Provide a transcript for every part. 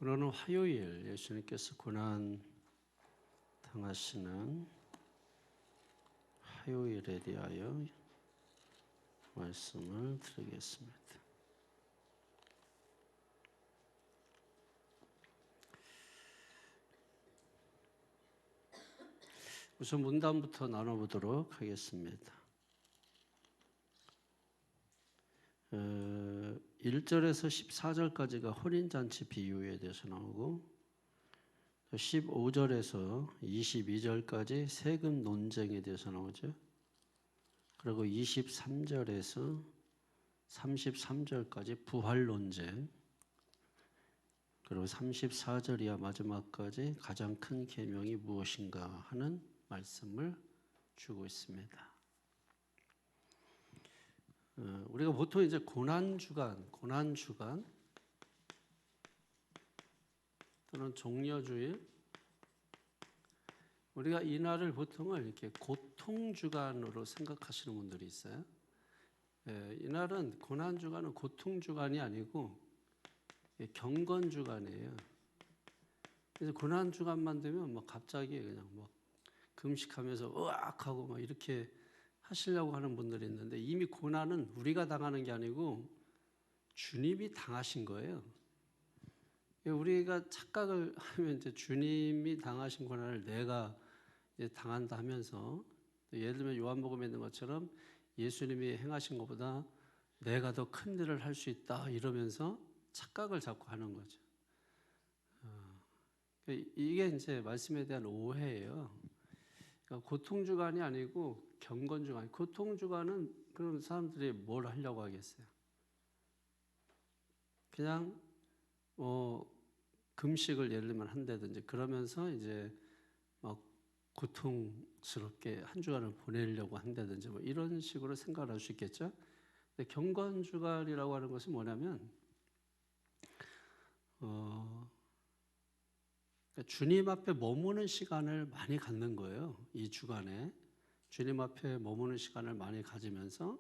오늘은 화요일 예수님께서 고난 당하시는 화요일에 대하여 말씀을 드리겠습니다. 우선 문단부터 나눠보도록 하겠습니다. 1절에서 14절까지가 혼인잔치 비유에 대해서 나오고 15절에서 22절까지 세금 논쟁에 대해서 나오죠. 그리고 23절에서 33절까지 부활 논쟁, 그리고 34절이야 마지막까지 가장 큰 계명이 무엇인가 하는 말씀을 주고 있습니다. 우리가 보통 이제 고난주간 또는 종려주일, 우리가 이 날을 보통은 이렇게 고통주간으로 생각하시는 분들이 있어요. 이 날은 고난주간은 고통주간이 아니고 경건주간이에요. 그래서 고난주간만 되면 막 갑자기 그냥 막 금식하면서 으악하고 막 이렇게 하시려고 하는 분들이 있는데, 이미 고난은 우리가 당하는 게 아니고 주님이 당하신 거예요. 우리가 착각을 하면 이제 주님이 당하신 고난을 내가 이제 당한다 하면서, 예를 들면 요한복음에 있는 것처럼 예수님이 행하신 것보다 내가 더 큰 일을 할 수 있다 이러면서 착각을 자꾸 하는 거죠. 이게 이제 말씀에 대한 오해예요. 그러니까 고통주간이 아니고 경건주간. 고통주간은 그런 사람들이 뭘 하려고 하겠어요? 그냥 금식을 예를 들면 한다든지 그러면서 이제 막 고통스럽게 한 주간을 보내려고 한다든지 뭐 이런 식으로 생각을 할 수 있겠죠. 근데 경건주간이라고 하는 것은 뭐냐면 주님 앞에 머무는 시간을 많이 갖는 거예요. 이 주간에 주님 앞에 머무는 시간을 많이 가지면서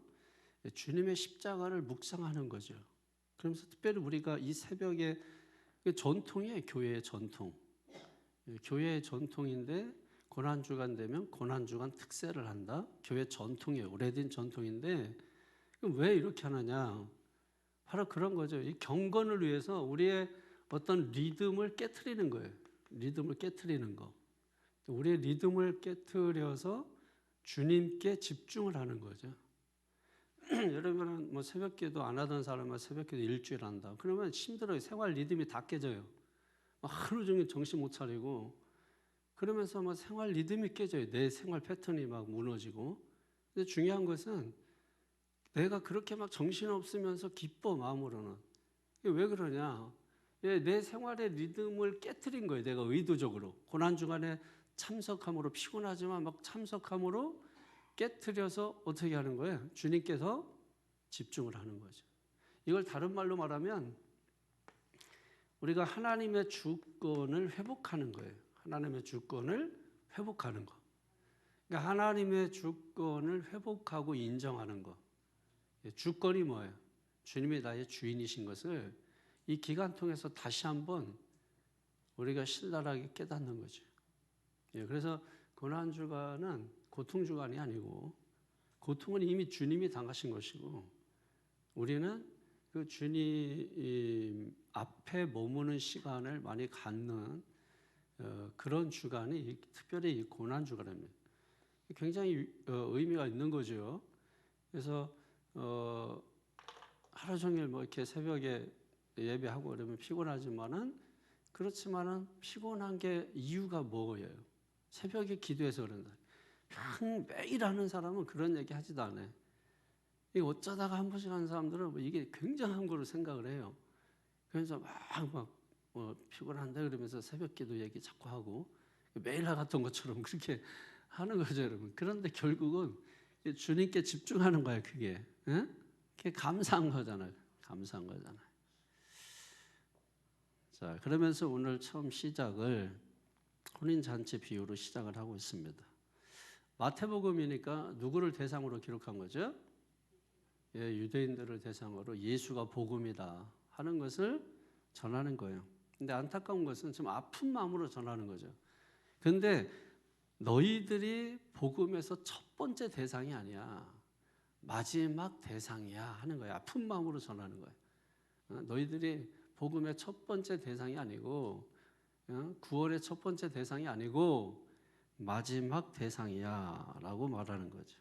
주님의 십자가를 묵상하는 거죠. 그러면서 특별히 우리가 이 새벽에 전통이에요. 교회의 전통. 교회의 전통인데 고난주간 되면 고난주간 특세를 한다. 교회 전통이에요. 오래된 전통인데 왜 이렇게 하느냐. 바로 그런 거죠. 이 경건을 위해서 우리의 어떤 리듬을 깨트리는 거예요. 리듬을 깨트리는 거. 우리의 리듬을 깨트려서 주님께 집중을 하는 거죠. 여러분은 뭐 새벽기도 안 하던 사람은 새벽기도 일주일 한다. 그러면 힘들어요. 생활 리듬이 다 깨져요. 하루 종일 정신 못 차리고 그러면서 막 생활 리듬이 깨져요. 내 생활 패턴이 막 무너지고. 근데 중요한 것은 내가 그렇게 막 정신 없으면서 기뻐 마음으로는. 왜 그러냐? 내 생활의 리듬을 깨트린 거예요. 내가 의도적으로. 고난주간에 참석함으로 피곤하지만 막 참석함으로 깨트려서 어떻게 하는 거예요? 주님께서 집중을 하는 거죠. 이걸 다른 말로 말하면 우리가 하나님의 주권을 회복하는 거예요. 하나님의 주권을 회복하는 거. 그러니까 하나님의 주권을 회복하고 인정하는 거. 주권이 뭐예요? 주님이 나의 주인이신 것을 이 기간 통해서 다시 한번 우리가 신랄하게 깨닫는 거죠. 그래서 고난주간은 고통주간이 아니고, 고통은 이미 주님이 당하신 것이고, 우리는 그 주님 앞에 머무는 시간을 많이 갖는 그런 주간이 특별히 이 고난주간입니다. 굉장히 의미가 있는 거죠. 그래서 하루 종일 뭐 이렇게 새벽에 예배하고 그러면 피곤하지만은, 그렇지만은 피곤한 게 이유가 뭐예요? 새벽에 기도해서 그런다. 매일 하는 사람은 그런 얘기 하지도 않아요. 어쩌다가 한 번씩 하는 사람들은 뭐 이게 굉장한 거로 생각을 해요. 그래서 막 피곤한데 그러면서 새벽 기도 얘기 자꾸 하고 매일 나갔던 것처럼 그렇게 하는 거죠, 여러분. 그런데 결국은 주님께 집중하는 거예요, 그게. 그게 감사한 거잖아요. 감사한 거잖아요. 자, 그러면서 오늘 처음 시작을 혼인잔치 비유로 시작을 하고 있습니다. 마태복음이니까 누구를 대상으로 기록한 거죠? 유대인들을 대상으로 예수가 복음이다 하는 것을 전하는 거예요. 근데 안타까운 것은 좀 아픈 마음으로 전하는 거죠. 그런데 너희들이 복음에서 첫 번째 대상이 아니야. 마지막 대상이야 하는 거야. 아픈 마음으로 전하는 거야. 너희들이 복음의 첫 번째 대상이 아니고 구원의 첫 번째 대상이 아니고 마지막 대상이야 라고 말하는 거죠.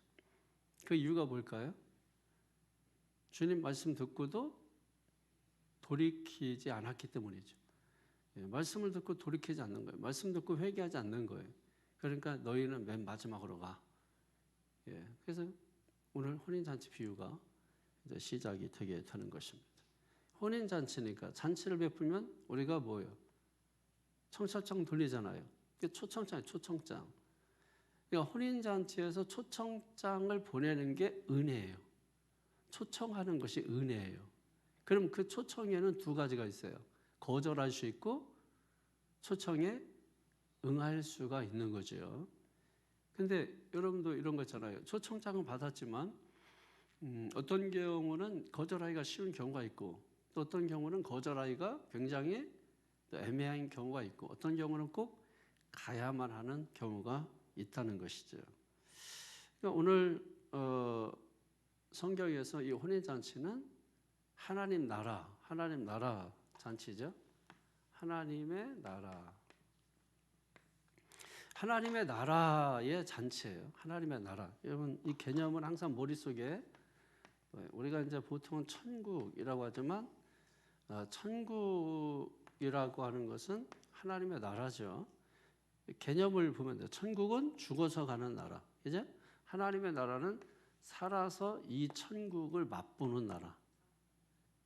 그 이유가 뭘까요? 주님 말씀 듣고도 돌이키지 않았기 때문이죠. 말씀을 듣고 돌이키지 않는 거예요. 말씀 듣고 회개하지 않는 거예요. 그러니까 너희는 맨 마지막으로 가. 그래서 오늘 혼인잔치 비유가 이제 시작이 되게 되는 것입니다. 혼인잔치니까 잔치를 베풀면 우리가 뭐예요? 청첩장 돌리잖아요. 초청장이에요. 초청장. 그러니까 혼인잔치에서 초청장을 보내는 게 은혜예요. 초청하는 것이 은혜예요. 그럼 그 초청에는 두 가지가 있어요. 거절할 수 있고 초청에 응할 수가 있는 거죠. 근데 여러분도 이런 거 있잖아요. 초청장은 받았지만 어떤 경우는 거절하기가 쉬운 경우가 있고 또 어떤 경우는 거절하기가 굉장히 또 애매한 경우가 있고 어떤 경우는 꼭 가야만 하는 경우가 있다는 것이죠. 그러니까 오늘 성경에서 이 혼인잔치는 하나님 나라 잔치죠. 하나님의 나라의 잔치예요. 하나님의 나라. 여러분 이 개념은 항상 머릿속에 우리가 이제 보통은 천국이라고 하지만 천국이라고 하는 것은 하나님의 나라죠. 개념을 보면 돼요. 천국은 죽어서 가는 나라. 이제 하나님의 나라는 살아서 이 천국을 맛보는 나라.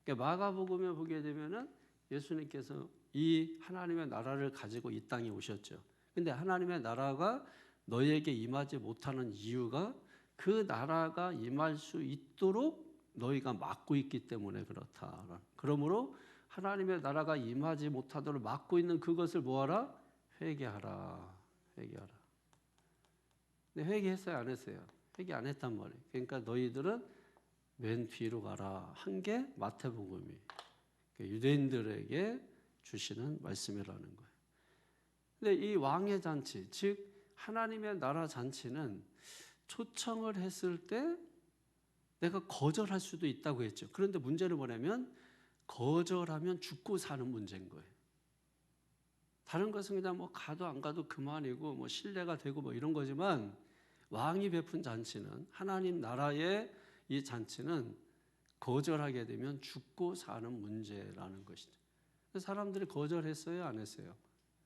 그러니까 마가복음에 보게 되면은 예수님께서 이 하나님의 나라를 가지고 이 땅에 오셨죠. 근데 하나님의 나라가 너희에게 임하지 못하는 이유가 그 나라가 임할 수 있도록 너희가 막고 있기 때문에 그렇다. 그러므로 하나님의 나라가 임하지 못하도록 막고 있는 그것을 뭐하라? 회개하라. 근데 회개했어요? 안 했어요? 회개 안 했단 말이에요. 그러니까 너희들은 맨 뒤로 가라. 한 게 마태복음이 유대인들에게 주시는 말씀이라는 거예요. 근데 이 왕의 잔치, 즉 하나님의 나라 잔치는 초청을 했을 때 내가 거절할 수도 있다고 했죠. 그런데 문제는 뭐냐면 거절하면 죽고 사는 문제인 거예요. 다른 것은 그냥 뭐 가도 안 가도 그만이고 뭐 신뢰가 되고 뭐 이런 거지만 왕이 베푼 잔치는 하나님 나라의 이 잔치는 거절하게 되면 죽고 사는 문제라는 것이죠. 사람들이 거절했어요? 안 했어요?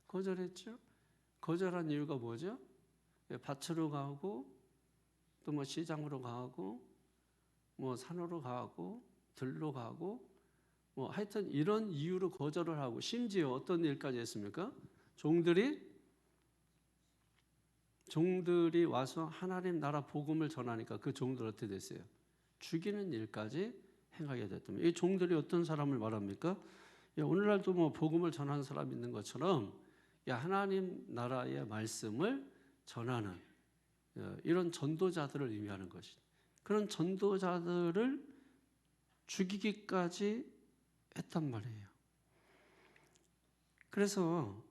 거절했죠. 거절한 이유가 뭐죠? 밭으로 가고 또 뭐 시장으로 가고 뭐 산으로 가고 들로 가고 뭐 하여튼 이런 이유로 거절을 하고 심지어 어떤 일까지 했습니까? 종들이 와서 하나님 나라 복음을 전하니까 그 종들 어떻게 됐어요? 죽이는 일까지 행하게 됐다면 이 종들이 어떤 사람을 말합니까? 오늘날도 뭐 복음을 전하는 사람이 있는 것처럼 하나님 나라의 말씀을 전하는 이런 전도자들을 의미하는 것이죠. 그런 전도자들을 죽이기까지 했단 말이에요. 그래서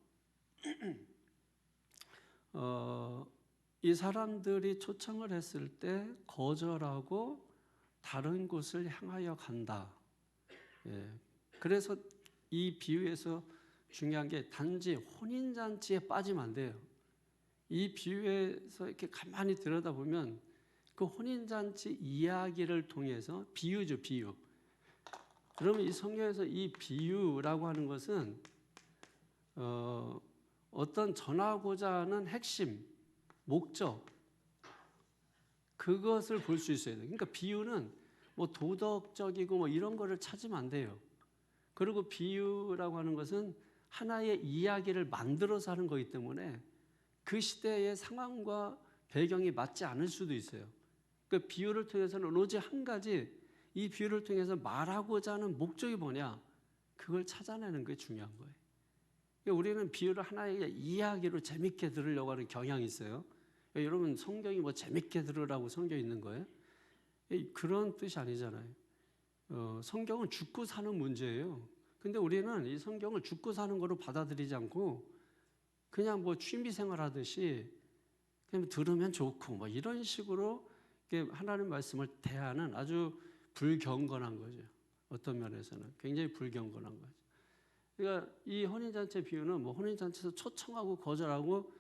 이 사람들이 초청을 했을 때 거절하고 다른 곳을 향하여 간다. 그래서 이 비유에서 중요한 게 단지 혼인잔치에 빠지면 안 돼요. 이 비유에서 이렇게 가만히 들여다보면 그 혼인잔치 이야기를 통해서 비유죠, 비유. 그러면 이 성경에서 이 비유라고 하는 것은 어떤 전하고자 하는 핵심, 목적, 그것을 볼 수 있어야 돼요. 그러니까 비유는 뭐 도덕적이고 뭐 이런 거를 찾으면 안 돼요. 그리고 비유라고 하는 것은 하나의 이야기를 만들어서 하는 거기 때문에 그 시대의 상황과 배경이 맞지 않을 수도 있어요. 그 비유를 통해서는 오로지 한 가지, 이 비유를 통해서 말하고자 하는 목적이 뭐냐, 그걸 찾아내는 게 중요한 거예요. 우리는 비유를 하나의 이야기로 재밌게 들으려고 하는 경향이 있어요. 여러분 성경이 뭐 재밌게 들으라고 성경이 있는 거예요? 그런 뜻이 아니잖아요. 성경은 죽고 사는 문제예요. 근데 우리는 이 성경을 죽고 사는 거로 받아들이지 않고 그냥 뭐 취미 생활하듯이 그냥 들으면 좋고 뭐 이런 식으로 하나님 말씀을 대하는 아주 불경건한 거죠. 어떤 면에서는 굉장히 불경건한 거죠. 그러니까 이 혼인잔치 비유는 뭐 혼인잔치에서 초청하고 거절하고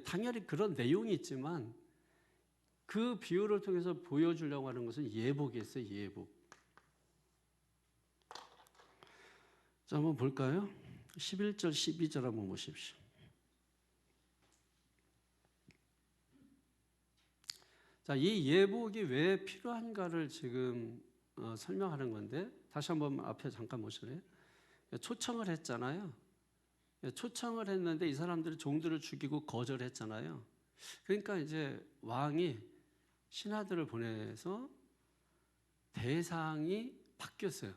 당연히 그런 내용이 있지만 그 비유를 통해서 보여주려고 하는 것은 예복이 있어요. 예복. 자, 한번 볼까요? 11절, 12절 한번 보십시오. 자, 이 예복이 왜 필요한가를 지금 설명하는 건데 다시 한번 앞에 잠깐 보실래요? 초청을 했잖아요. 초청을 했는데 이 사람들이 종들을 죽이고 거절했잖아요. 그러니까 이제 왕이 신하들을 보내서 대상이 바뀌었어요.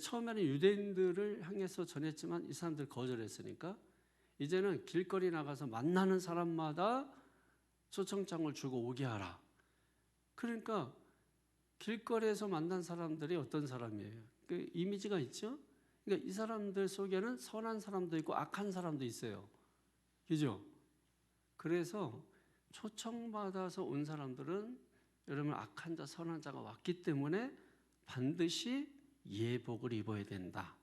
처음에는 유대인들을 향해서 전했지만 이 사람들 거절했으니까 이제는 길거리 나가서 만나는 사람마다 초청장을 주고 오게 하라. 그러니까 길거리에서 만난 사람들이 어떤 사람이에요? 그 이미지가 있죠? 그러니까 이 사람들 속에는 선한 사람도 있고 악한 사람도 있어요. 그죠? 그래서 초청받아서 온 사람들은 여러분 악한 자, 선한 자가 왔기 때문에 반드시 예복을 입어야 된다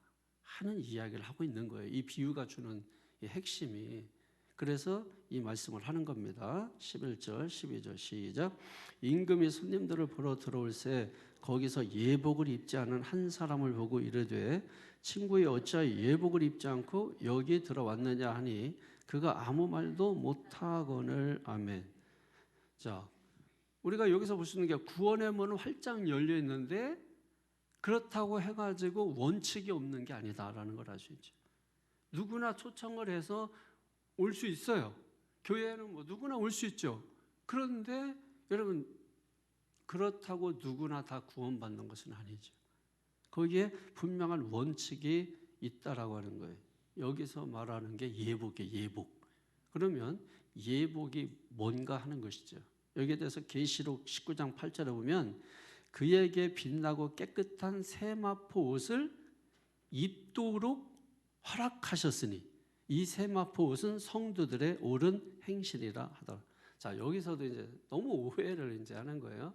하는 이야기를 하고 있는 거예요. 이 비유가 주는 이 핵심이. 그래서 이 말씀을 하는 겁니다. 11절, 12절 시작. 임금이 손님들을 보러 들어올 새 거기서 예복을 입지 않은 한 사람을 보고 이르되 친구여 어찌하여 예복을 입지 않고 여기 들어왔느냐 하니 그가 아무 말도 못하거늘. 아멘. 자, 우리가 여기서 볼 수 있는 게 구원의 문은 활짝 열려 있는데 그렇다고 해가지고 원칙이 없는 게 아니다라는 걸 알 수 있죠. 누구나 초청을 해서 올 수 있어요. 교회에는 뭐 누구나 올 수 있죠. 그런데 여러분 그렇다고 누구나 다 구원받는 것은 아니죠. 거기에 분명한 원칙이 있다라고 하는 거예요. 여기서 말하는 게 예복이에요. 예복. 그러면 예복이 뭔가 하는 것이죠. 여기에 대해서 계시록 19장 8절에 보면 그에게 빛나고 깨끗한 세마포 옷을 입도록 허락하셨으니 이 세마포 옷은 성도들의 옳은 행실이라 하더라. 자, 여기서도 이제 너무 오해를 이제 하는 거예요.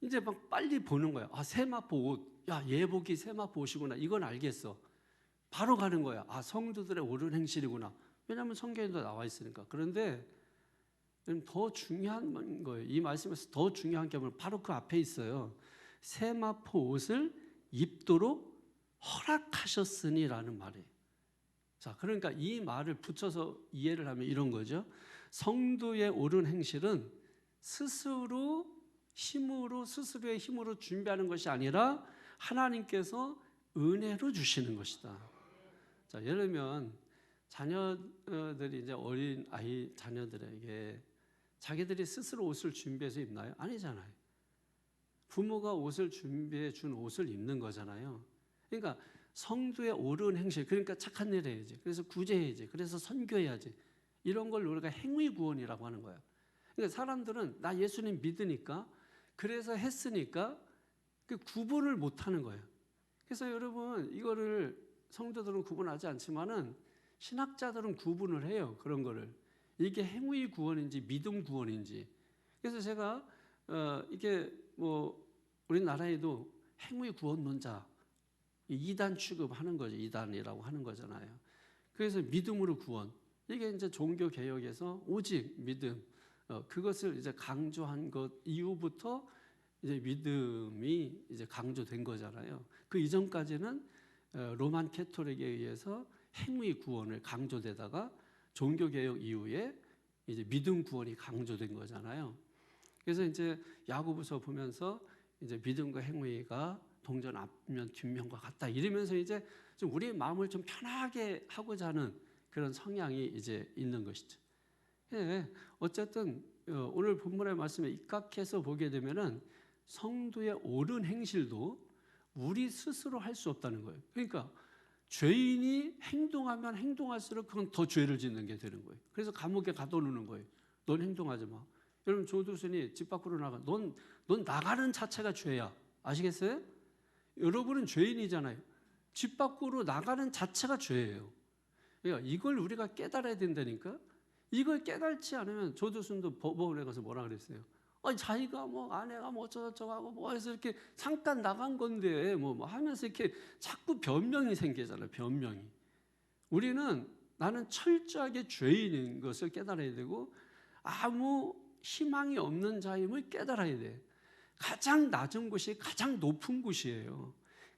이제 막 빨리 보는 거야. 아, 세마포 옷. 야, 예복이 세마포 옷이구나. 이건 알겠어. 바로 가는 거야. 아, 성도들의 옳은 행실이구나. 왜냐하면 성경에도 나와 있으니까. 그런데 더 중요한 거예요. 이 말씀에서 더 중요한 게 바로 그 앞에 있어요. 세마포 옷을 입도록 허락하셨으니라는 말이에요. 자, 그러니까 이 말을 붙여서 이해를 하면 이런 거죠. 성도의 옳은 행실은 스스로의 힘으로 준비하는 것이 아니라 하나님께서 은혜로 주시는 것이다. 자, 예를 들면 자녀들이 이제 어린 아이 자녀들에게 자기들이 스스로 옷을 준비해서 입나요? 아니잖아요. 부모가 옷을 준비해 준 옷을 입는 거잖아요. 그러니까 성도의 옳은 행실, 그러니까 착한 일 해야지. 그래서 구제해야지. 그래서 선교해야지. 이런 걸 우리가 행위 구원이라고 하는 거야. 그러니까 사람들은 나 예수님 믿으니까 그래서 했으니까 그 구분을 못 하는 거예요. 그래서 여러분 이거를 성도들은 구분하지 않지만은 신학자들은 구분을 해요. 그런 거를. 이게 행위 구원인지 믿음 구원인지. 그래서 제가 이게 뭐 우리나라에도 행위 구원론자 2단 취급하는 거죠. 2단이라고 하는 거잖아요. 그래서 믿음으로 구원. 이게 이제 종교 개혁에서 오직 믿음 그것을 이제 강조한 것 이후부터 이제 믿음이 이제 강조된 거잖아요. 그 이전까지는 로만 캐토릭에 의해서 행위 구원을 강조되다가 종교 개혁 이후에 이제 믿음 구원이 강조된 거잖아요. 그래서 이제 야고보서 보면서 이제 믿음과 행위가 동전 앞면 뒷면과 같다 이러면서 이제 좀 우리의 마음을 좀 편하게 하고자 하는 그런 성향이 이제 있는 것이죠. 예, 어쨌든 오늘 본문의 말씀에 입각해서 보게 되면은 성도의 옳은 행실도 우리 스스로 할 수 없다는 거예요. 그러니까 죄인이 행동하면 행동할수록 그건 더 죄를 짓는 게 되는 거예요. 그래서 감옥에 가둬놓는 거예요. 넌 행동하지 마. 여러분 조두순이 집 밖으로 나가. 넌 나가는 자체가 죄야. 아시겠어요? 여러분은 죄인이잖아요. 집 밖으로 나가는 자체가 죄예요. 그러니까 이걸 우리가 깨달아야 된다니까. 이걸 깨달지 않으면 조두순도 법원에 가서 뭐라 그랬어요? 아니 자기가 뭐 아내가 뭐 어쩌고저쩌고 하고 뭐 해서 이렇게 잠깐 나간 건데 뭐 하면서 이렇게 자꾸 변명이 생기잖아요. 변명이. 우리는 나는 철저하게 죄인인 것을 깨달아야 되고 아무 희망이 없는 자임을 깨달아야 돼. 가장 낮은 곳이 가장 높은 곳이에요.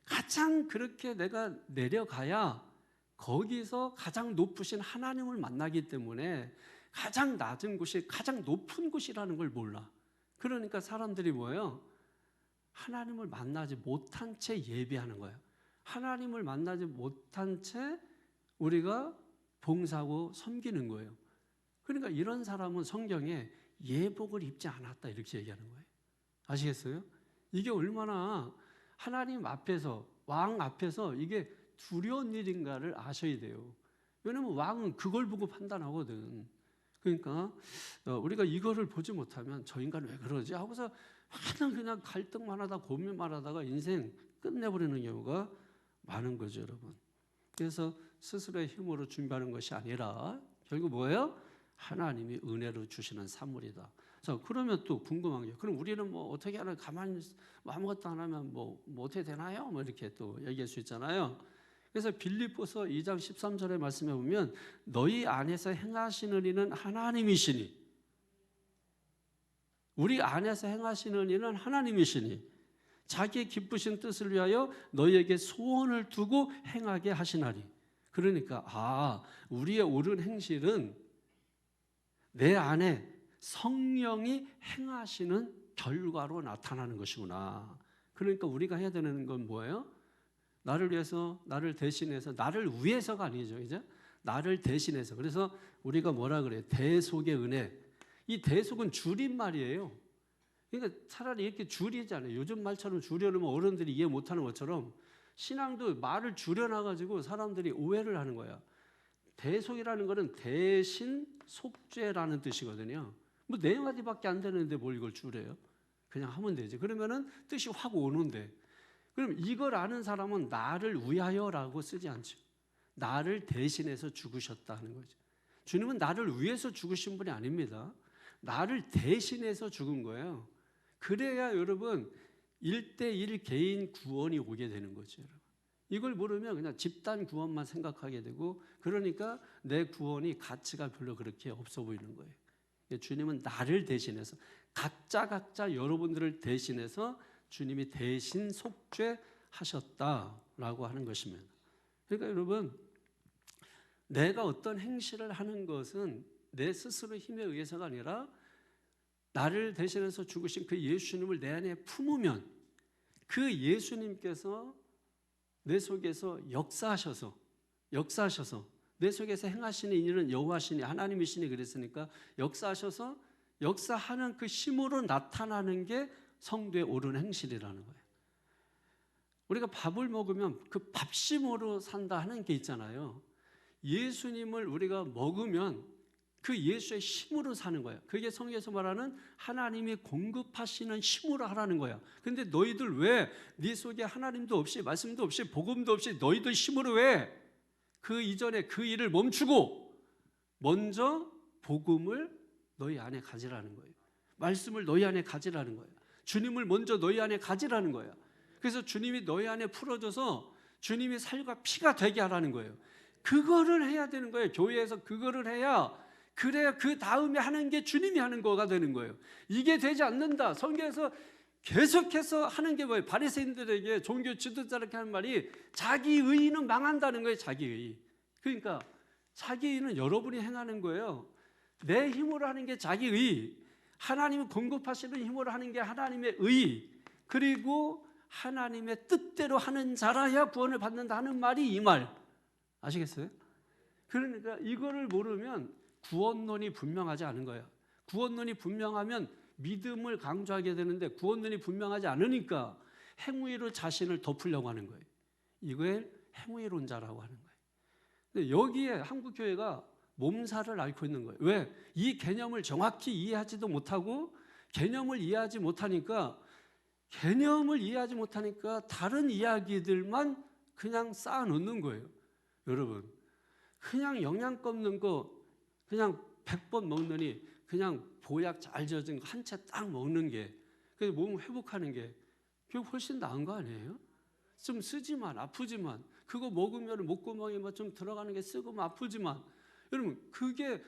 가장 그렇게 내가 내려가야 거기서 가장 높으신 하나님을 만나기 때문에 가장 낮은 곳이 가장 높은 곳이라는 걸 몰라. 그러니까 사람들이 뭐예요? 하나님을 만나지 못한 채 예배하는 거예요. 하나님을 만나지 못한 채 우리가 봉사하고 섬기는 거예요. 그러니까 이런 사람은 성경에 예복을 입지 않았다 이렇게 얘기하는 거예요. 아시겠어요? 이게 얼마나 하나님 앞에서 왕 앞에서 이게 두려운 일인가를 아셔야 돼요. 왜냐하면 왕은 그걸 보고 판단하거든. 그러니까 우리가 이거를 보지 못하면 저 인간 왜 그러지 하고서 하나 그냥 갈등만 하다 고민만 하다가 인생 끝내버리는 경우가 많은 거죠, 여러분. 그래서 스스로의 힘으로 준비하는 것이 아니라 결국 뭐예요? 하나님이 은혜로 주시는 선물이다. 자, 그러면 또 궁금한 게, 그럼 우리는 뭐 어떻게 하나 가만히 뭐 아무것도 안 하면 뭐 어떻게 되나요? 뭐 이렇게 또 얘기할 수 있잖아요. 그래서 빌립보서 2장 13절의 말씀에 보면 너희 안에서 행하시는 이는 하나님이시니, 우리 안에서 행하시는 이는 하나님이시니 자기의 기쁘신 뜻을 위하여 너희에게 소원을 두고 행하게 하시나니. 그러니까 우리의 옳은 행실은 내 안에 성령이 행하시는 결과로 나타나는 것이구나. 그러니까 우리가 해야 되는 건 뭐예요? 나를 위해서, 나를 대신해서, 나를 위해서가 아니죠, 이제 나를 대신해서. 그래서 우리가 뭐라 그래요? 대속의 은혜. 이 대속은 줄임말이에요. 그러니까 차라리 이렇게 줄이잖아요. 요즘 말처럼 줄여놓으면 어른들이 이해 못하는 것처럼 신앙도 말을 줄여놔가지고 사람들이 오해를 하는 거야. 대속이라는 것은 대신 속죄라는 뜻이거든요. 뭐 네 마디밖에 안 되는데 뭘 이걸 줄여요? 그냥 하면 되지. 그러면은 뜻이 확 오는데. 그럼 이걸 아는 사람은 나를 위하여라고 쓰지 않죠. 나를 대신해서 죽으셨다 하는 거죠. 주님은 나를 위해서 죽으신 분이 아닙니다. 나를 대신해서 죽은 거예요. 그래야 여러분 1대1 개인 구원이 오게 되는 거죠. 여러분. 이걸 모르면 그냥 집단 구원만 생각하게 되고, 그러니까 내 구원이 가치가 별로 그렇게 없어 보이는 거예요. 주님은 나를 대신해서 각자 여러분들을 대신해서 주님이 대신 속죄하셨다라고 하는 것입니다. 그러니까 여러분, 내가 어떤 행실을 하는 것은 내 스스로 힘에 의해서가 아니라 나를 대신해서 죽으신 그 예수님을 내 안에 품으면 그 예수님께서 내 속에서 역사하셔서 내 속에서 행하시는 일은 여호와시니 하나님이시니 그랬으니까 역사하셔서 역사하는 그 힘으로 나타나는 게 성도의 옳은 행실이라는 거예요. 우리가 밥을 먹으면 그 밥심으로 산다 하는 게 있잖아요. 예수님을 우리가 먹으면 그 예수의 힘으로 사는 거야. 그게 성경에서 말하는 하나님이 공급하시는 힘으로 하라는 거야. 근데 너희들 왜 네 속에 하나님도 없이 말씀도 없이 복음도 없이 너희들 힘으로 왜 그 이전에 그 일을 멈추고 먼저 복음을 너희 안에 가지라는 거예요. 말씀을 너희 안에 가지라는 거예요. 주님을 먼저 너희 안에 가지라는 거예요. 그래서 주님이 너희 안에 풀어줘서 주님이 살과 피가 되게 하라는 거예요. 그거를 해야 되는 거예요. 교회에서 그거를 해야, 그래야 그 다음에 하는 게 주님이 하는 거가 되는 거예요. 이게 되지 않는다. 성경에서 계속해서 하는 게 뭐예요? 바리새인들에게 종교 지도자들에게 하는 말이 자기 의는 망한다는 거예요. 자기 의. 그러니까 자기 의는 여러분이 행하는 거예요. 내 힘으로 하는 게 자기 의, 하나님이 공급하시는 힘으로 하는 게 하나님의 의, 그리고 하나님의 뜻대로 하는 자라야 구원을 받는다 하는 말이 이 말. 아시겠어요? 그러니까 이거를 모르면 구원론이 분명하지 않은 거예요. 구원론이 분명하면 믿음을 강조하게 되는데 구원론이 분명하지 않으니까 행위로 자신을 덮으려고 하는 거예요. 이걸 행위론자라고 하는 거예요. 근데 여기에 한국교회가 몸살을 앓고 있는 거예요. 왜? 이 개념을 정확히 이해하지도 못하고 개념을 이해하지 못하니까 개념을 이해하지 못하니까 다른 이야기들만 그냥 쌓아놓는 거예요. 여러분, 그냥 영양가 없는 거 그냥 100번 먹느니 그냥 보약 잘 지어진 거 한 채 딱 먹는 게, 그래서 몸 회복하는 게 그게 훨씬 나은 거 아니에요? 좀 쓰지만 아프지만, 그거 먹으면 목구멍에 뭐 좀 들어가는 게 쓰고 아프지만, 여러분 그게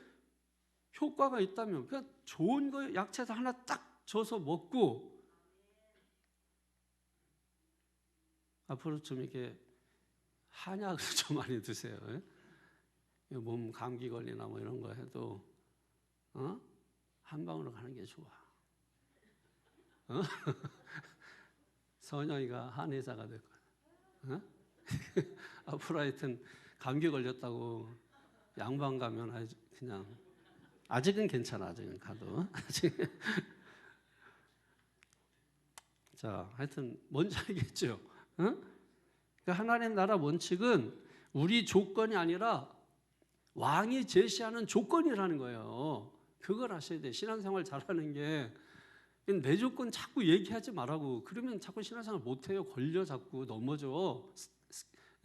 효과가 있다면 그냥 좋은 거 약채에서 하나 딱 줘서 먹고, 앞으로 좀 이렇게 한약을 좀 많이 드세요. 몸 감기 걸리나 뭐 이런 거 해도 한 방으로 가는 게 좋아. 선영이가 한의사가 될 거야. 앞으로 하여튼 감기 걸렸다고 양방 가면 그냥, 아직은 괜찮아. 아직은 가도. 자, 하여튼 뭔지 알겠죠? 그러니까 하나님 나라 원칙은 우리 조건이 아니라 왕이 제시하는 조건이라는 거예요. 그걸 아셔야 돼. 신앙생활 잘하는 게 내 조건 자꾸 얘기하지 말라고. 그러면 자꾸 신앙생활 못해요. 걸려 자꾸 넘어져.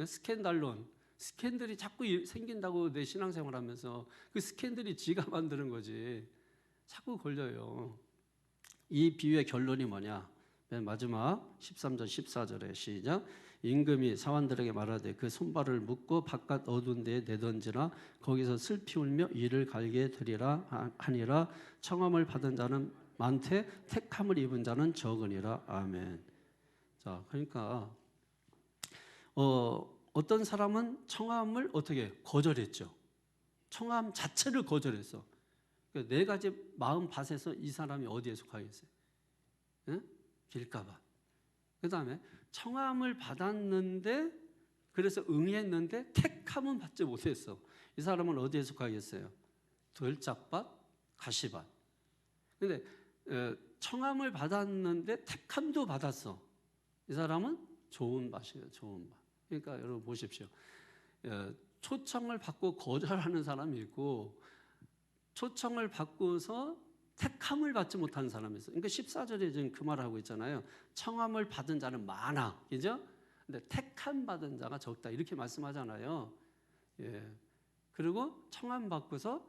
스캔들론, 스캔들이 자꾸 생긴다고 내 신앙생활 하면서 그 스캔들이 지가 만드는 거지. 자꾸 걸려요. 이 비유의 결론이 뭐냐? 맨 마지막 13절 14절에 시작. 임금이 사환들에게 말하되 그 손발을 묶고 바깥 어두운 데에 내던지라. 거기서 슬피 울며 이를 갈게 되리라 하니라. 청함을 받은 자는 많되 택함을 입은 자는 적으니라. 아멘. 자, 그러니까 어떤 사람은 청함을 어떻게 거절했죠? 청함 자체를 거절했어. 그러니까 네 가지 마음 밭에서 이 사람이 어디에 속하겠어요? 응? 길가밭. 그 다음에 청함을 받았는데, 그래서 응했는데 택함은 받지 못했어. 이 사람은 어디에 속하겠어요? 들짝밭, 가시밭. 근데 청함을 받았는데 택함도 받았어. 이 사람은 좋은 밭이에요. 좋은 밭. 그러니까 여러분 보십시오. 초청을 받고 거절하는 사람이 있고, 초청을 받고서 택함을 받지 못하는 사람이 있어요. 그러니까 14절에 지금 그 말을 하고 있잖아요. 청함을 받은 자는 많아. 그죠? 근데 택함 받은 자가 적다. 이렇게 말씀하잖아요. 예. 그리고 청함 받고서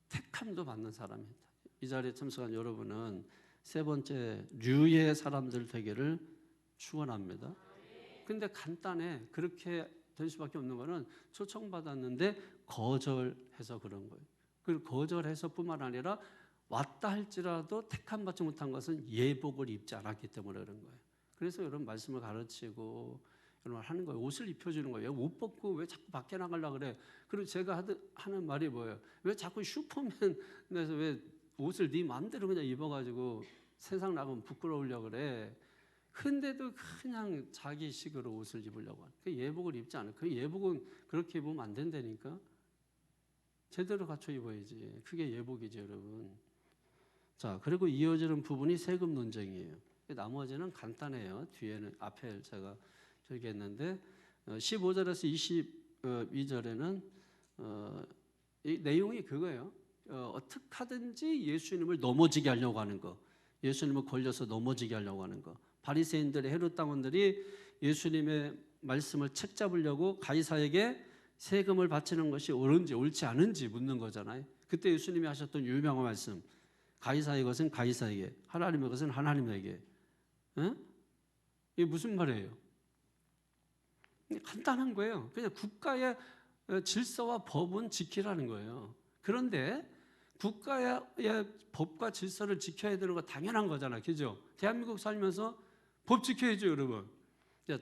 택함도 받는 사람이 있다. 이 자리에 참석한 여러분은 세 번째 류의 사람들 되기를 축원합니다. 근데 간단해. 그렇게 될 수밖에 없는 거는 초청받았는데 거절해서 그런 거예요. 그리고 거절해서뿐만 아니라 왔다 할지라도 택함 받지 못한 것은 예복을 입지 않았기 때문에 그런 거예요. 그래서 이런 말씀을 가르치고 이런 말 하는 거예요. 옷을 입혀주는 거예요. 옷 벗고 왜 자꾸 밖에 나가려고 그래? 그리고 제가 하는 말이 뭐예요? 왜 자꾸 슈퍼맨에서 왜 옷을 네 마음대로 그냥 입어가지고 세상 나가면 부끄러우려고 그래? 근데도 그냥 자기식으로 옷을 입으려고 하는. 그 예복을 입지 않아요. 그 예복은 그렇게 입으면 안 된다니까. 제대로 갖춰 입어야지. 그게 예복이죠, 여러분. 자, 그리고 이어지는 부분이 세금 논쟁이에요. 나머지는 간단해요. 뒤에는 앞에 제가 설계했는데 15절에서 22절에는 이 내용이 그거예요. 어떻게 하든지 예수님을 넘어지게 하려고 하는 거, 예수님을 걸려서 넘어지게 하려고 하는 거. 바리새인들의 헤롯 당원들이 예수님의 말씀을 책잡으려고 가이사에게 세금을 바치는 것이 옳은지 옳지 않은지 묻는 거잖아요. 그때 예수님이 하셨던 유명한 말씀, 가이사의 것은 가이사에게, 하나님의 것은 하나님에게. 이게 무슨 말이에요? 간단한 거예요. 그냥 국가의 질서와 법은 지키라는 거예요. 그런데 국가의 법과 질서를 지켜야 되는 거 당연한 거잖아요. 그죠? 대한민국 살면서 법 지켜야죠, 여러분.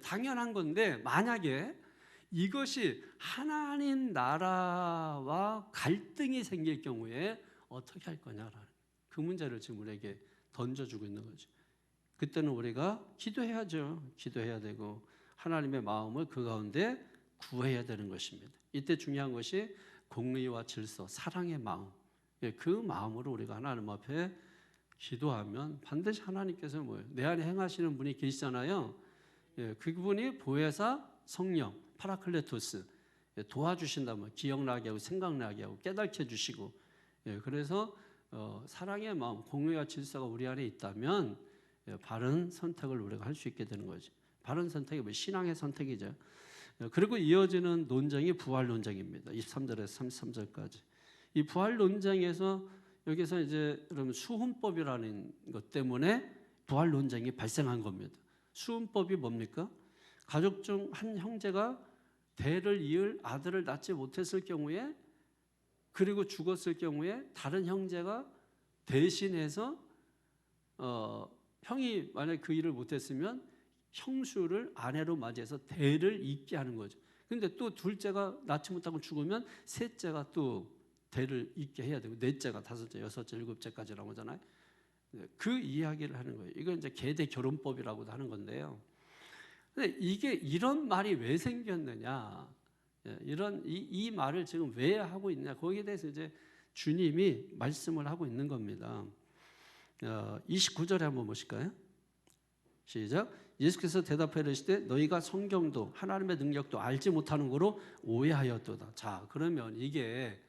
당연한 건데, 만약에 이것이 하나님 나라와 갈등이 생길 경우에 어떻게 할 거냐라는 그 문제를 지금 우리에게 던져주고 있는 거죠. 그때는 우리가 기도해야죠. 기도해야 되고 하나님의 마음을 그 가운데 구해야 되는 것입니다. 이때 중요한 것이 공의와 질서, 사랑의 마음. 그 마음으로 우리가 하나님 앞에 기도하면 반드시 하나님께서 뭐예요? 내 안에 행하시는 분이 계시잖아요. 그분이 보혜사 성령, 파라클레토스 도와주신다면 기억나게 하고 생각나게 하고 깨닫게 해주시고, 그래서 사랑의 마음, 공의와 질서가 우리 안에 있다면 바른 선택을 우리가 할 수 있게 되는 거지. 바른 선택이 뭐 신앙의 선택이죠. 그리고 이어지는 논쟁이 부활 논쟁입니다. 23절에서 33절까지. 이 부활 논쟁에서 여기서 이제 여러분 수훈법이라는 것 때문에 부활 논쟁이 발생한 겁니다. 수훈법이 뭡니까? 가족 중 한 형제가 대를 이을 아들을 낳지 못했을 경우에, 그리고 죽었을 경우에 다른 형제가 대신해서 형이 만약에 그 일을 못했으면 형수를 아내로 맞이해서 대를 잇게 하는 거죠. 그런데 또 둘째가 낳지 못하고 죽으면 셋째가 또 대를 잇게 해야 되고, 넷째가 다섯째, 여섯째, 일곱째까지 나오잖아요. 그 이야기를 하는 거예요. 이건 이제 계대 결혼법이라고도 하는 건데요. 근데 이게 이런 말이 왜 생겼느냐? 이 말을 지금 왜 하고 있냐? 거기에 대해서 이제 주님이 말씀을 하고 있는 겁니다. 29절에 한번 보실까요? 시작. 예수께서 대답하여 이르시되 너희가 성경도 하나님의 능력도 알지 못하는 거로 오해하였도다. 자, 그러면 이게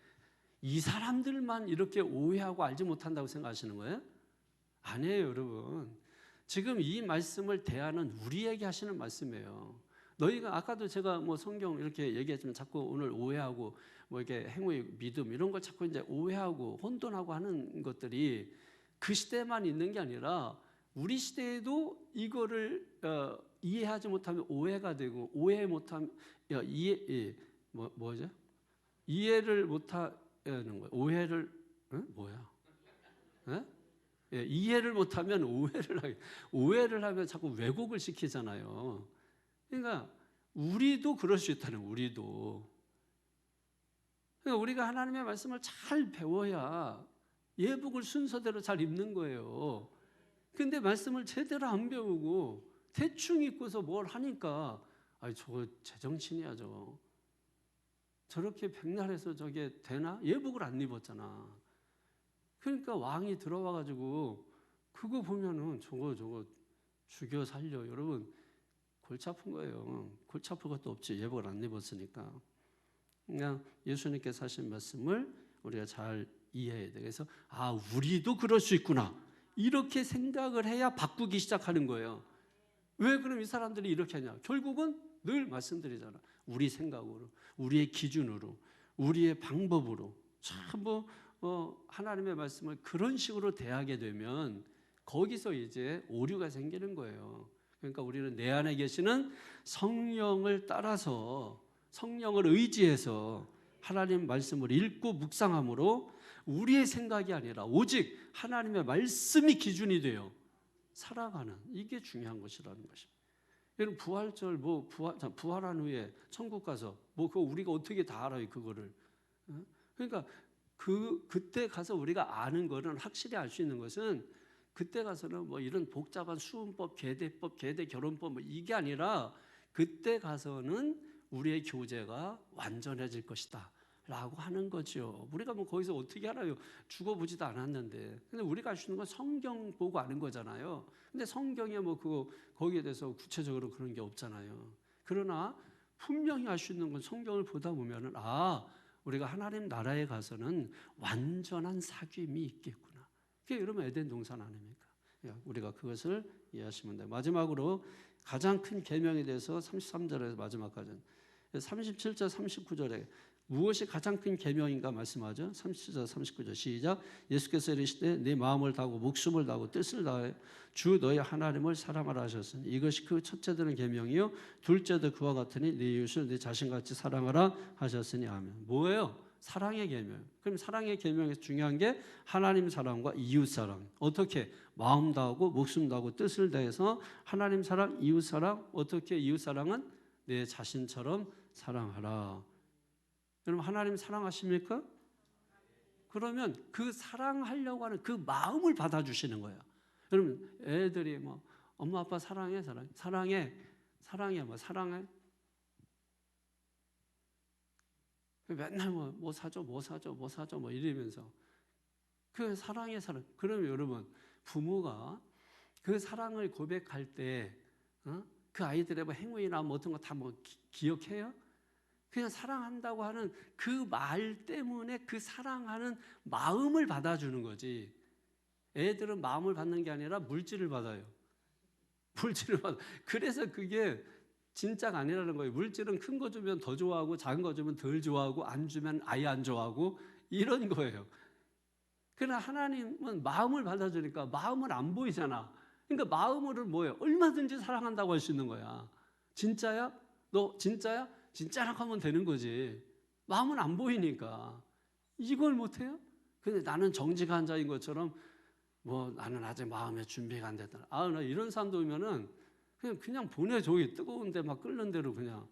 이 사람들만 이렇게 오해하고 알지 못한다고 생각하시는 거예요? 아니에요, 여러분. 지금 이 말씀을 대하는 우리에게 하시는 말씀이에요. 너희가 아까도 제가 뭐 성경 이렇게 얘기했지만 자꾸 오늘 오해하고 뭐 이렇게 행위, 믿음 이런 걸 자꾸 이제 오해하고 혼돈하고 하는 것들이 그 시대에만 있는 게 아니라 우리 시대에도 이거를 이해하지 못하면 오해가 되고, 오해 못하면 뭐죠? 이해를 못하는 거예요. 오해를 뭐야? 이해를 못하면 오해를 하면 자꾸 왜곡을 시키잖아요. 그러니까 우리도 그럴 수 있다는, 우리도. 그러니까 우리가 하나님의 말씀을 잘 배워야 예복을 순서대로 잘 입는 거예요. 근데 말씀을 제대로 안 배우고 대충 입고서 뭘 하니까 저거 제정신이야 저거. 저렇게 백날해서 저게 되나? 예복을 안 입었잖아. 그러니까 왕이 들어와가지고 그거 보면은 저거 죽여 살려. 여러분 골치 아픈 거예요. 골치 아플 것도 없지. 예복을 안 입었으니까. 그냥 예수님께서 하신 말씀을 우리가 잘 이해해야 돼. 그래서 우리도 그럴 수 있구나. 이렇게 생각을 해야 바꾸기 시작하는 거예요. 왜 그럼 이 사람들이 이렇게 하냐? 결국은 늘 말씀드리잖아. 우리 생각으로, 우리의 기준으로, 우리의 방법으로 전부 하나님의 말씀을 그런 식으로 대하게 되면 거기서 이제 오류가 생기는 거예요. 그러니까 우리는 내 안에 계시는 성령을 따라서, 성령을 의지해서 하나님 말씀을 읽고 묵상함으로 우리의 생각이 아니라 오직 하나님의 말씀이 기준이 되어 살아가는, 이게 중요한 것이라는 것입니다. 여러분 부활절 부활한 후에 천국 가서 그거 우리가 어떻게 다 알아요, 그거를. 그러니까 그때 가서 우리가 아는 거는, 확실히 알 수 있는 것은 그때 가서는 뭐 이런 복잡한 수훈법, 계대법, 계대 결혼법 이게 아니라 그때 가서는 우리의 교제가 완전해질 것이다 라고 하는 거죠. 우리가 뭐 거기서 어떻게 알아요? 죽어보지도 않았는데. 근데 우리가 알 수 있는 건 성경 보고 아는 거잖아요. 근데 성경에 뭐 거기에 대해서 구체적으로 그런 게 없잖아요. 그러나 분명히 알 수 있는 건 성경을 보다 보면은 우리가 하나님 나라에 가서는 완전한 사귐이 있겠구나. 그게 여러분 에덴 동산 아닙니까? 우리가 그것을 이해하시면 돼요. 마지막으로 가장 큰 계명에 대해서 33절에서 마지막까지 37절 39절에 무엇이 가장 큰 계명인가 말씀하죠. 37절 39절 시작. 예수께서 이르시되 네 마음을 다하고 목숨을 다하고 뜻을 다하여 주 너희 하나님을 사랑하라 하셨으니 이것이 그 첫째 되는 계명이요 둘째도 그와 같으니 네 이웃을 네 자신같이 사랑하라 하셨으니 아멘. 뭐예요? 사랑의 계명. 그럼 사랑의 계명에서 중요한 게 하나님 사랑과 이웃 사랑. 어떻게? 마음 다하고 목숨 다하고 뜻을 다해서 하나님 사랑, 이웃 사랑. 어떻게 이웃 사랑은? 내 자신처럼 사랑하라. 여러분 하나님 사랑하십니까? 그러면 그 사랑하려고 하는 그 마음을 받아주시는 거예요. 여러분 애들이 뭐 엄마 아빠 사랑해 맨날 뭐 사줘 이러면서 그 사랑의 사랑. 그러면 여러분 부모가 그 사랑을 고백할 때 그 아이들의 뭐 행위나 뭐 어떤 거 다 뭐 기억해요? 그냥 사랑한다고 하는 그 말 때문에 그 사랑하는 마음을 받아주는 거지. 애들은 마음을 받는 게 아니라 물질을 받아요. 물질을 받아. 그래서 그게 진짜가 아니라는 거예요. 물질은 큰 거 주면 더 좋아하고 작은 거 주면 덜 좋아하고 안 주면 아예 안 좋아하고 이런 거예요. 그러나 하나님은 마음을 받아주니까 마음은 안 보이잖아. 그러니까 마음으로 뭐예요? 얼마든지 사랑한다고 할 수 있는 거야. 진짜야? 너 진짜야? 진짜라고 하면 되는 거지. 마음은 안 보이니까. 이걸 못해요? 근데 나는 정직한 자인 것처럼 뭐 나는 아직 마음의 준비가 안 됐다. 나 이런 사람도 오면은 그냥 보내줘. 뜨거운데 막 끓는 대로 그냥.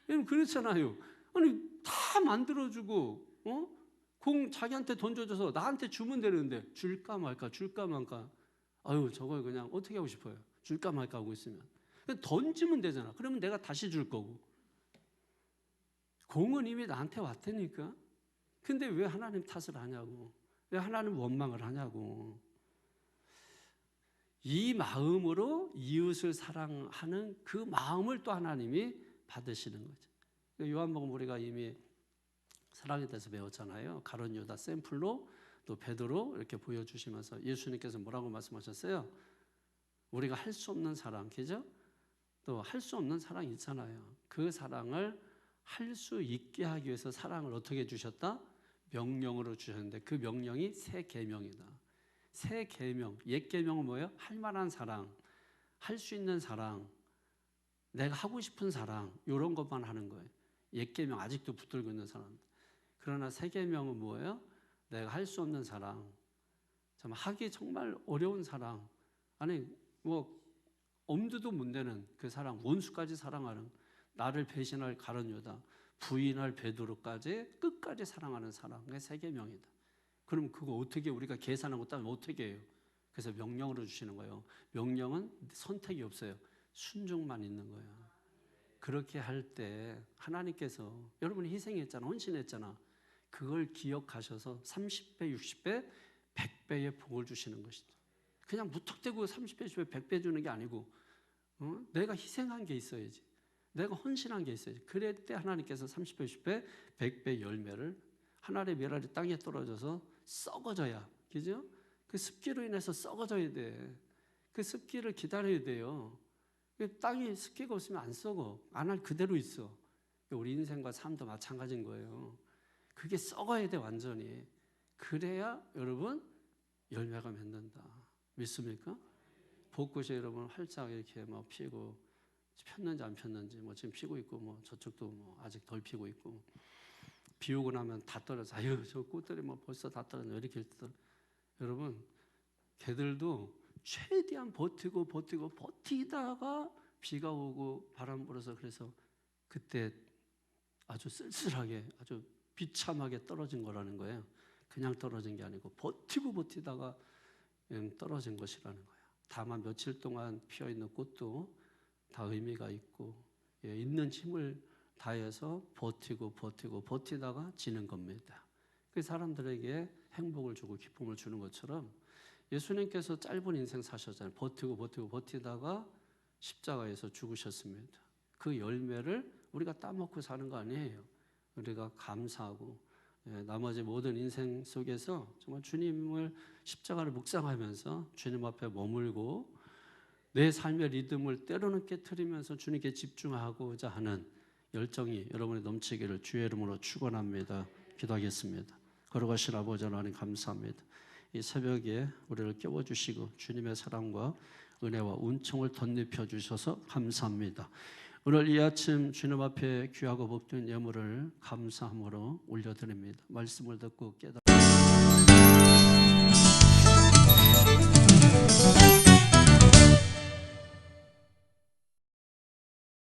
그렇잖아요. 아니 다 만들어주고 공 자기한테 던져줘서 나한테 주면 되는데 줄까 말까 줄까 말까. 저걸 그냥 어떻게 하고 싶어요? 줄까 말까 하고 있으면 그냥 던지면 되잖아. 그러면 내가 다시 줄 거고. 공은 이미 나한테 왔다니까. 근데 왜 하나님 탓을 하냐고. 왜 하나님 원망을 하냐고. 이 마음으로 이웃을 사랑하는 그 마음을 또 하나님이 받으시는 거죠. 요한복음 우리가 이미 사랑에 대해서 배웠잖아요. 가룟 유다 샘플로 또 베드로 이렇게 보여주시면서 예수님께서 뭐라고 말씀하셨어요? 우리가 할 수 없는 사랑, 그죠? 또 할 수 없는 사랑이 있잖아요. 그 사랑을 할 수 있게 하기 위해서 사랑을 어떻게 주셨다? 명령으로 주셨는데 그 명령이 새 계명이다. 새 계명, 옛 계명은 뭐예요? 할 만한 사랑, 할 수 있는 사랑, 내가 하고 싶은 사랑 이런 것만 하는 거예요. 옛 계명 아직도 붙들고 있는 사람들. 그러나 새 계명은 뭐예요? 내가 할 수 없는 사랑, 참 하기 정말 어려운 사랑, 아니 뭐 엄두도 못 내는 그 사랑, 원수까지 사랑하는, 나를 배신할 가룟 유다, 부인할 베드로까지 끝까지 사랑하는 사랑, 그게 새 계명이다. 그럼 그거 어떻게 우리가 계산하고 따면 어떻게 해요? 그래서 명령으로 주시는 거예요. 명령은 선택이 없어요. 순종만 있는 거예요. 그렇게 할 때 하나님께서 여러분이 희생했잖아, 헌신했잖아. 그걸 기억하셔서 30배, 60배, 100배의 복을 주시는 것이죠. 그냥 무턱대고 30배, 60배, 100배 주는 게 아니고 내가 희생한 게 있어야지. 내가 헌신한 게 있어야지. 그럴 때 하나님께서 30배, 60배, 100배 열매를, 하늘의 메라리 땅에 떨어져서 썩어져야, 그죠? 그 습기로 인해서 썩어져야 돼. 그 습기를 기다려야 돼요. 땅이 습기가 없으면 안 썩어. 안 할 그대로 있어. 우리 인생과 삶도 마찬가지인 거예요. 그게 썩어야 돼, 완전히. 그래야 여러분 열매가 맺는다. 믿습니까? 벚꽃이 여러분 활짝 이렇게 막 피고, 폈는지 안 폈는지, 뭐 지금 피고 있고, 뭐 저쪽도 뭐 아직 덜 피고 있고, 비 오고 나면 다 떨어져. 아유, 저 꽃들이 뭐 벌써 다 떨어져. 이렇게 여러분, 개들도 최대한 버티다가 비가 오고 바람 불어서, 그래서 그때 아주 쓸쓸하게, 아주 비참하게 떨어진 거라는 거예요. 그냥 떨어진 게 아니고 버티다가 떨어진 것이라는 거예요. 다만 며칠 동안 피어있는 꽃도 다 의미가 있고, 있는 힘을 다해서 버티다가 지는 겁니다. 그 사람들에게 행복을 주고 기쁨을 주는 것처럼 예수님께서 짧은 인생 사셨잖아요. 버티다가 십자가에서 죽으셨습니다. 그 열매를 우리가 따먹고 사는 거 아니에요. 우리가 감사하고 나머지 모든 인생 속에서 정말 주님을, 십자가를 묵상하면서 주님 앞에 머물고 내 삶의 리듬을 때로는 깨트리면서 주님께 집중하고자 하는 열정이 여러분이 넘치기를 주의 이름으로 축원합니다. 기도하겠습니다. 걸어가신 아버지 하나님 감사합니다. 이 새벽에 우리를 깨워주시고 주님의 사랑과 은혜와 은총을 덧입혀 주셔서 감사합니다. 오늘 이 아침 주님 앞에 귀하고 복된 예물을 감사함으로 올려드립니다. 말씀을 듣고 깨달아